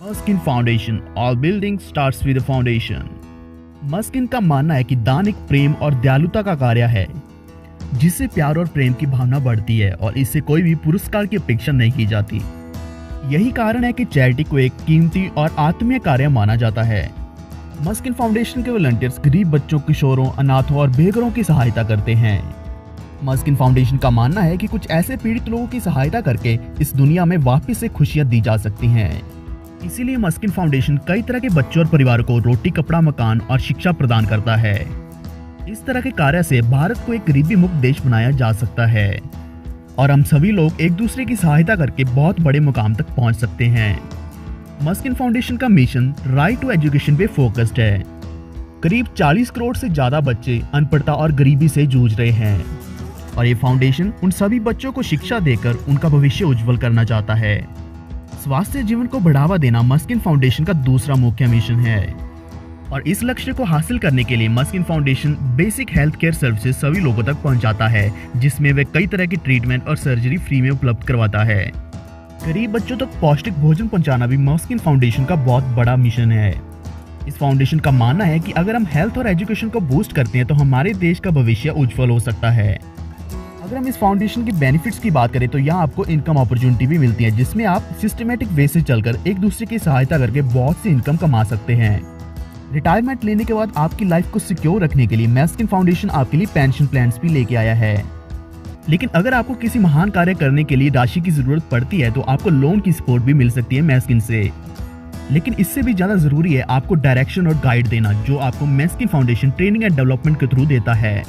मस्किन foundation. All building starts with a foundation. मस्किन का मानना है कि दान एक प्रेम और दयालुता का कार्य है जिससे प्यार और प्रेम की भावना बढ़ती है और इससे कोई भी पुरस्कार की अपेक्षा नहीं की जाती। यही कारण है कि चैरिटी को एक कीमती और आत्मीय कार्य माना जाता है। मस्किन फाउंडेशन के वॉलंटियर्स गरीब बच्चों, किशोरों, अनाथों और बेघरों की सहायता करते हैं। मस्किन फाउंडेशन का मानना है कि कुछ ऐसे पीड़ित लोगों की सहायता करके इस दुनिया में वापस से खुशियां दी जा सकती हैं। इसीलिए मस्किन फाउंडेशन कई तरह के बच्चों और परिवारों को रोटी, कपड़ा, मकान और शिक्षा प्रदान करता है। इस तरह के कार्य से भारत को एक गरीबी मुक्त देश बनाया जा सकता है और हम सभी लोग एक दूसरे की सहायता करके बहुत बड़े मुकाम तक पहुंच सकते हैं। मस्किन फाउंडेशन का मिशन राइट टू एजुकेशन पे फोकस्ड है। करीब 40 करोड़ से ज्यादा बच्चे अनपढ़ता और गरीबी से जूझ रहे हैं और ये फाउंडेशन उन सभी बच्चों को शिक्षा देकर उनका भविष्य उज्जवल करना चाहता है। स्वास्थ्य जीवन को बढ़ावा देना मस्किन फाउंडेशन का दूसरा मुख्य मिशन है और इस लक्ष्य को हासिल करने के लिए मस्किन foundation basic health care services सभी लोगों तक पहुंचाता है, जिसमें वे कई तरह की ट्रीटमेंट और सर्जरी फ्री में उपलब्ध करवाता है। गरीब बच्चों तक पौष्टिक भोजन पहुंचाना भी मस्किन फाउंडेशन का बहुत बड़ा मिशन है। इस फाउंडेशन का मानना है कि अगर हम हेल्थ और एजुकेशन को बूस्ट करते हैं तो हमारे देश का भविष्य उज्जवल हो सकता है। अगर हम इस फाउंडेशन की बेनिफिट्स की बात करें तो यहाँ आपको इनकम अपॉर्चुनिटी भी मिलती है, जिसमें आप सिस्टमेटिक वे से चलकर एक दूसरे की सहायता करके बहुत सी इनकम कमा सकते हैं। रिटायरमेंट लेने के बाद आपकी लाइफ को सिक्योर रखने के लिए मस्किन फाउंडेशन आपके लिए पेंशन प्लान्स भी लेके आया है। लेकिन अगर आपको किसी महान कार्य करने के लिए राशि की जरूरत पड़ती है तो आपको लोन की सपोर्ट भी मिल सकती है मस्किन से। लेकिन इससे भी ज्यादा जरूरी है आपको डायरेक्शन और गाइड देना, जो आपको मस्किन फाउंडेशन ट्रेनिंग एंड डेवलपमेंट के थ्रू देता है।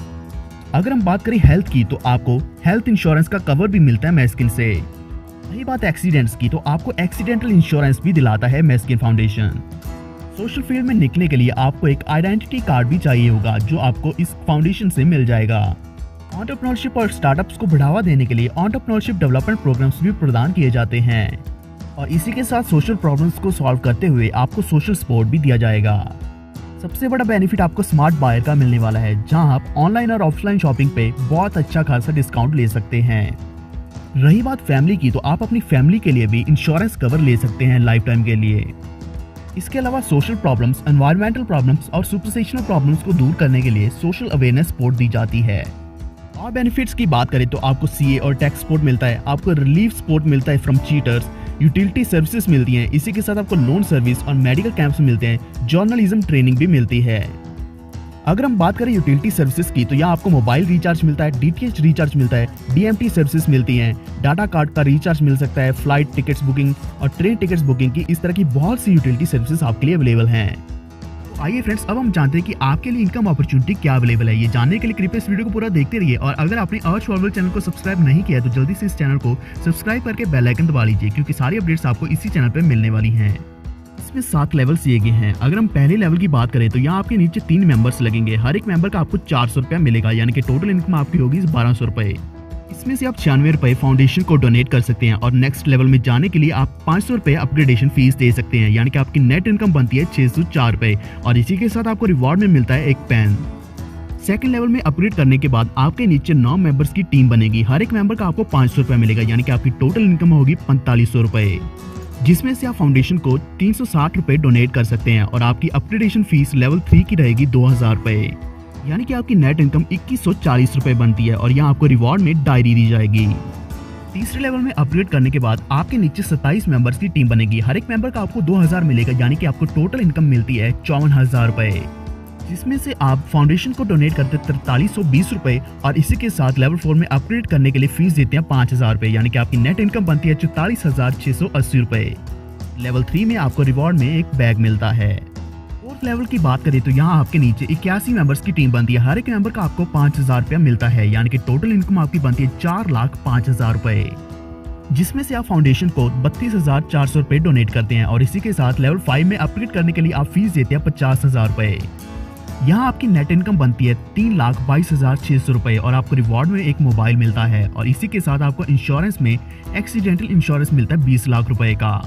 अगर हम बात करें हेल्थ की तो आपको हेल्थ इंश्योरेंस का कवर भी मिलता है मस्किन से। रही बात एक्सीडेंट्स की तो आपको एक्सीडेंटल इंश्योरेंस भी दिलाता है मस्किन फाउंडेशन। सोशल फील्ड में निकलने के लिए आपको एक आइडेंटिटी कार्ड भी चाहिए होगा, जो आपको इस फाउंडेशन से मिल जाएगा। एंटरप्रेन्योरशिप और स्टार्टअप्स को बढ़ावा देने के लिए एंटरप्रेन्योरशिप डेवलपमेंट प्रोग्राम्स भी प्रदान किए जाते हैं और इसी के साथ सोशल प्रॉब्लम्स को सॉल्व करते हुए आपको सोशल सपोर्ट भी दिया जाएगा। सबसे बड़ा बेनिफिट आपको स्मार्ट बायर का मिलने वाला है, जहां आप ऑनलाइन और ऑफलाइन शॉपिंग पे बहुत अच्छा खासा डिस्काउंट ले सकते हैं। रही बात फैमिली की तो आप अपनी फैमिली के लिए भी इंश्योरेंस कवर ले सकते हैं लाइफ टाइम के लिए। इसके अलावा सोशल प्रॉब्लम्स, एनवायरमेंटल प्रॉब्लम्स और सुपरसेशनल प्रॉब्लम्स को दूर करने के लिए सोशल अवेयरनेस सपोर्ट दी जाती है। और बेनिफिट्स की बात करें तो आपको सीए और टैक्स सपोर्ट मिलता है, आपको रिलीफ सपोर्ट मिलता है फ्रॉम चीटर्स, यूटिलिटी सर्विसेज मिलती हैं, इसी के साथ आपको लोन सर्विस और मेडिकल कैंप्स मिलते हैं, जर्नलिज्म ट्रेनिंग भी मिलती है। अगर हम बात करें यूटिलिटी सर्विसेज की तो यहाँ आपको मोबाइल रिचार्ज मिलता है, डीटीएच रिचार्ज मिलता है, डीएमटी सर्विसेज मिलती हैं, डाटा कार्ड का रिचार्ज मिल सकता है, फ्लाइट टिकट्स बुकिंग और ट्रेन टिकट्स बुकिंग की इस तरह की बहुत सी यूटिलिटी सर्विसेज आपके लिए अवेलेबल हैं। तो आइए फ्रेंड्स, अब हम जानते हैं कि आपके लिए इनकम अपॉर्चुनिटी क्या अवेलेबल है। ये जानने के लिए कृपया इस वीडियो को पूरा देखते रहिए और अगर आपने अर्थ फॉरवर्ल चैनल को सब्सक्राइब नहीं किया है तो जल्दी से इस चैनल को सब्सक्राइब करके बेल आइकन दबा लीजिए, क्योंकि सारी अपडेट्स आपको इसी चैनल पर मिलने वाली हैं। इसमें 7 लेवल्स दिए गए हैं। अगर हम पहले लेवल की बात करें तो यहाँ आपके नीचे 3 मेंबर्स लगेंगे। हर एक मेंबर का आपको 400 रुपया मिलेगा, यानी कि टोटल इनकम आपकी होगी 1200 रुपए। इसमें से आप 96 रुपए फाउंडेशन को डोनेट कर सकते हैं और नेक्स्ट लेवल में जाने के लिए आप 500 रुपए अपग्रेडेशन फीस दे सकते हैं, यानी कि आपकी नेट इनकम बनती है 604 रुपए और इसी के साथ आपको रिवॉर्ड में मिलता है एक पेन। सेकंड लेवल में अपग्रेड करने के बाद आपके नीचे 9 मेंबर्स की टीम बनेगी। हर एक मेंबर का आपको 500 रुपया मिलेगा, यानी कि आपकी टोटल इनकम होगी 4500 रुपए, जिसमें से आप फाउंडेशन को 360 रुपए डोनेट कर सकते हैं और आपकी अपग्रेडेशन फीस लेवल 3 की रहेगी 2000 रुपए, यानी कि आपकी नेट इनकम 2140 रुपए बनती है और यहाँ आपको रिवॉर्ड में डायरी दी जाएगी। तीसरे लेवल में अपग्रेड करने के बाद आपके नीचे 27 मेंबर्स की टीम बनेगी। हर एक मेंबर का आपको 2000 मिलेगा, यानी कि आपको टोटल इनकम मिलती है 54,000 रुपए, जिसमें से आप फाउंडेशन को डोनेट करते 4320 रुपए और इसी के साथ लेवल 4 में अपग्रेड करने के लिए फीस देते हैं 5000 रुपए, यानी कि आपकी नेट इनकम बनती है 44,680 रुपए। लेवल 3 में आपको रिवॉर्ड में एक बैग मिलता है। फोर्थ लेवल की बात करें तो यहाँ आपके नीचे 81 मेंबर्स की टीम बनती है। हर एक मेंबर का आपको 5000 रुपया मिलता है, यानी कि टोटल इनकम आपकी बनती है 4,05,000 रुपए, जिसमें से आप फाउंडेशन को 32,400 रुपए डोनेट करते हैं और इसी के साथ लेवल 5 में अपग्रेड करने के लिए आप फीस देते हैं 50,000 रुपए। यहाँ आपकी नेट इनकम बनती है 3,22,600 रुपए और आपको रिवॉर्ड में एक मोबाइल मिलता है और इसी के साथ आपको इंश्योरेंस में एक्सीडेंटल इंश्योरेंस मिलता है 20 लाख रुपए का।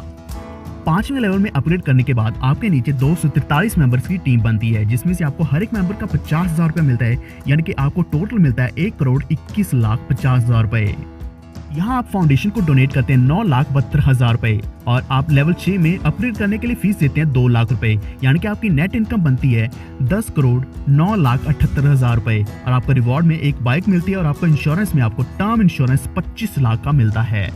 5वें लेवल में अपग्रेड करने के बाद आपके नीचे 243 मेंबर्स की टीम बनती है, जिसमें से आपको हर एक मेंबर का 50,000 रुपया मिलता है, यानी कि आपको टोटल मिलता है 1,21,50,000 रुपए। यहाँ आप फाउंडेशन को डोनेट करते हैं 9,72,000 रुपए और आप लेवल 6 में अपग्रेड करने के लिए फीस देते हैं 2 लाख रुपए, यानी कि आपकी नेट इनकम बनती है 10,09,78,000 रुपए और आपका रिवॉर्ड में एक बाइक मिलती है और आपका इंश्योरेंस में आपको टर्म इंश्योरेंस 25 लाख का मिलता है।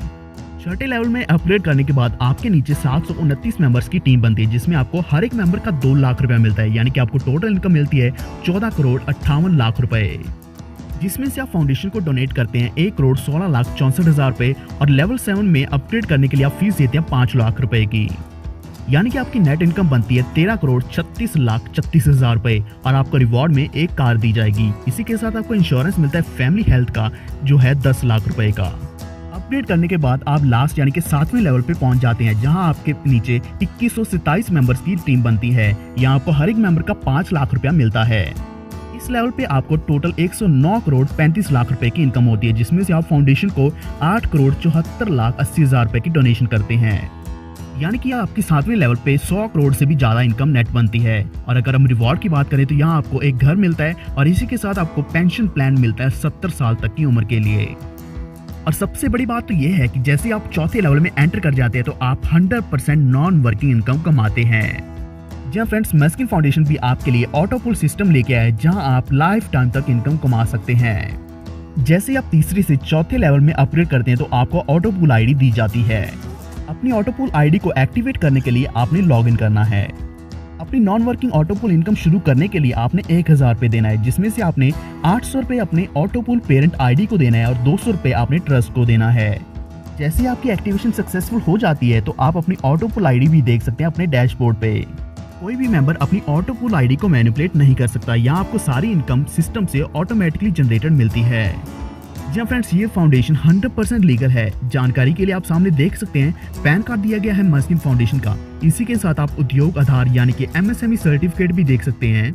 छठे लेवल में अपग्रेड करने के बाद आपके नीचे 729 मेंबर्स की टीम बनती है, जिसमें आपको हर एक मेंबर का 2 लाख रुपया मिलता है, यानी कि आपको टोटल इनकम मिलती है 14,58,00,000 रुपए, जिसमें से आप फाउंडेशन को डोनेट करते हैं 1,16,64,000 रुपए और लेवल 7 में अपग्रेड करने के लिए आप फीस देते हैं 5 लाख रुपए की, यानी कि आपकी नेट इनकम बनती है 13,36,36,000 रुपए और आपको रिवॉर्ड में एक कार दी जाएगी। इसी के साथ आपको इंश्योरेंस मिलता है फैमिली हेल्थ का, जो है 10 लाख रुपए का। अपग्रेड करने के बाद आप लास्ट यानी कि 7वें लेवल पे पहुंच जाते हैं, जहां आपके नीचे 2127 मेंबर्स की टीम बनती है। यहाँ आपको हर एक मेंबर का 5 लाख रुपया मिलता है। इस लेवल पे आपको टोटल 109,35,00,000 रुपए की इनकम होती है, जिसमें से आप फाउंडेशन को 8,74,80,000 रुपए की डोनेशन करते हैं, यानी कि आपकी 7वें लेवल पे 100 करोड़ से भी ज्यादा इनकम नेट बनती है। और अगर हम रिवॉर्ड की बात करें तो यहाँ आपको एक घर मिलता है और इसी के साथ आपको पेंशन प्लान मिलता है 70 साल तक की उम्र के लिए। और सबसे बड़ी बात तो ये है कि जैसे आप चौथे लेवल में एंटर कर जाते हैं तो आप 100% नॉन वर्किंग इनकम कमाते हैं। जी फ्रेंड्स, मस्किन फाउंडेशन भी आपके लिए ऑटो पुल सिस्टम लेके आए, जहां आप लाइफ टाइम तक इनकम कमा सकते हैं। जैसे आप तीसरे से चौथे लेवल में अपग्रेड करते हैं तो आपको ऑटो पुल आईडी दी जाती है। अपनी ऑटो पुल आईडी को एक्टिवेट करने के लिए आपने लॉग इन करना है। अपनी नॉन वर्किंग ऑटो पुल इनकम शुरू करने के लिए आपने 1,000 रुपए देना है, जिसमें से आपने 800 रुपए अपने ऑटो पुल पेरेंट आईडी को देना है और 200 रुपए आपने ट्रस्ट को देना है। जैसे आपकी एक्टिवेशन सक्सेसफुल हो जाती है तो आप अपनी ऑटो पुल आईडी भी देख सकते हैं अपने डैशबोर्ड पे। कोई भी मेंबर अपनी ऑटो पुल आईडी को मैनिपुलेट नहीं कर सकता। यहाँ आपको सारी इनकम सिस्टम से ऑटोमेटिकली जनरेटेड मिलती है। जी फ्रेंड्स, ये फाउंडेशन 100% लीगल है। जानकारी के लिए आप सामने देख सकते हैं पैन कार्ड दिया गया है मस्किन फाउंडेशन का। इसी के साथ आप उद्योग आधार यानी कि MSME सर्टिफिकेट भी देख सकते हैं।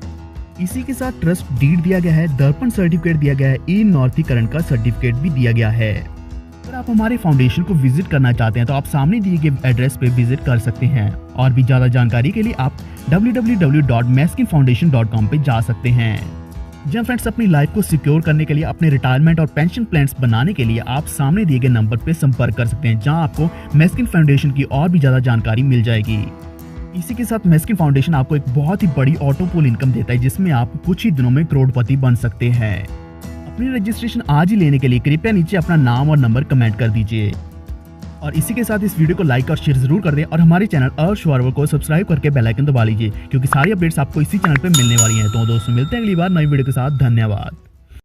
इसी के साथ ट्रस्ट डीड दिया गया है, दर्पण सर्टिफिकेट दिया गया है, ई नॉर्थीकरण का सर्टिफिकेट भी दिया गया है। अगर आप हमारे फाउंडेशन को विजिट करना चाहते हैं तो आप सामने दिए गए एड्रेस पे विजिट कर सकते हैं। और भी ज्यादा जानकारी के लिए आप www.maskinfoundation.com पे जा सकते हैं। जब फ्रेंड्स, अपनी लाइफ को सिक्योर करने के लिए, अपने रिटायरमेंट और पेंशन प्लान्स बनाने के लिए आप सामने दिए गए नंबर पे संपर्क कर सकते हैं, जहां आपको मस्किन फाउंडेशन की और भी ज्यादा जानकारी मिल जाएगी। इसी के साथ मस्किन फाउंडेशन आपको एक बहुत ही बड़ी ऑटो पुल इनकम देता है, जिसमें आप कुछ ही दिनों में करोड़पति बन सकते हैं। अपनी रजिस्ट्रेशन आज ही लेने के लिए कृपया नीचे अपना नाम और नंबर कमेंट कर दीजिए। और इसी के साथ इस वीडियो को लाइक और शेयर जरूर कर दें और हमारे चैनल अर्श फॉरवर्ड को सब्सक्राइब करके बेल आइकन दबा लीजिए, क्योंकि सारी अपडेट्स आपको इसी चैनल पे मिलने वाली हैं। तो दोस्तों, मिलते हैं अगली बार नई वीडियो के साथ। धन्यवाद।